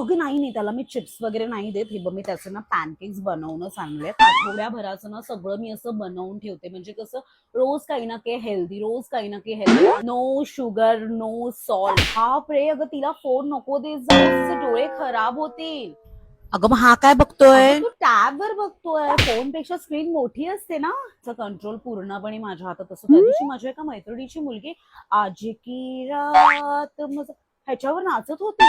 अगं नाही त्याला मी चिप्स वगैरे नाही देत. हे बघ मी त्याचं ना पॅनकेक्स बनवणं सांगलेत. आठवड्याभराचं ना सगळं मी असं बनवून ठेवते, म्हणजे कसं रोज काही ना काही हेल्दी, रोज काही ना काही healthy. No sugar, no salt. हा प्रे अगं तिला फोन नको देत जा, तिचे डोळे खराब होतील. अगं मग हा काय बघतोय? तू टॅब वर बघतोय, फोन पेक्षा स्क्रीन मोठी असते ना. कंट्रोल पूर्णपणे माझ्या हातात असतो. त्या दिवशी माझ्या एका मैत्रिणीची मुलगी आज की रात ह्याच्यावर नाचत होती.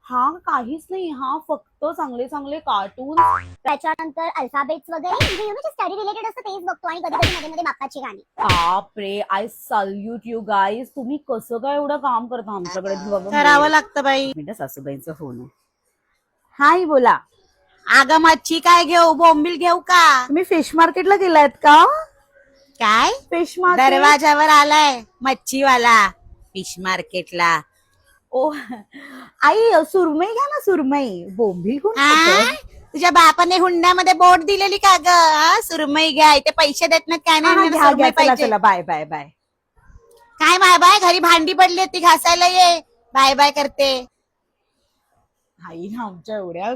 हा काहीच नाही, हा फक्त चांगले चांगले कार्टून, त्याच्यानंतर अल्फाबेट्स वगैरे जे स्टडी रिलेटेड असतं तेच बघतो आणि कधी कधी मध्ये मध्ये बाप्पाची गाणी. बापरे. I salute you guys. तुम्ही कसं काय एवढं काम करता आमच्याकडे. करावं लागतं बाई. मिनिट, सासूबाईंचा फोन आहे. हाय बोला. अगं मच्छी काय घेऊ, बोंबील घेऊ का? तुम्ही फिश मार्केटला गेलायत का? काय फिश मार्केट दरवाजावर आलाय मच्छीवाला फिश मार्केटला? ओ आई, सुरमई घ्या ना, सुरमई. बोंबील कोण खातं? तुझ्या बापाने हुंड्यामध्ये बोट दिलेली का ग? सुरमई घ्या, इथे पैसे देत ना काय हा, नाही, घ्या सुरमई घ्या, चला पाहिजे. चला, बाय बाय बाय. काय बाय बाय? घरी भांडी पडली ती घासायला ये, बाय बाय करते. आई ना आमच्या एवढ्या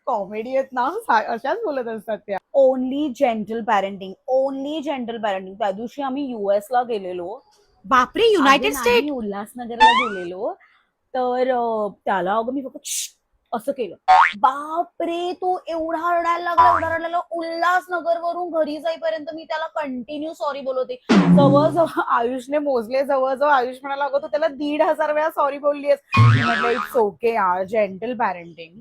कॉमेडी आहेत ना, अशाच बोलत असतात त्या. Only gentle parenting, only gentle parenting. त्या दिवशी आम्ही US ला गेलेलो. बापरे, युनायटेड अगं स्टेट? नाही, उल्हासनगरला गेलेलो. तर त्याला अगं मी फक्त असं केलं. बापरे, तो एवढा रडायला लागला. उल्हासनगर वरून घरी जाईपर्यंत मी त्याला कंटिन्यू सॉरी बोलवते. जवळजवळ आयुषने मोजले, जवळजवळ आयुष म्हणाला अगं तू त्याला 1,500 वेळा सॉरी बोललीस. म्हटलं इट्स ओके यार, जेंटल पॅरेंटिंग.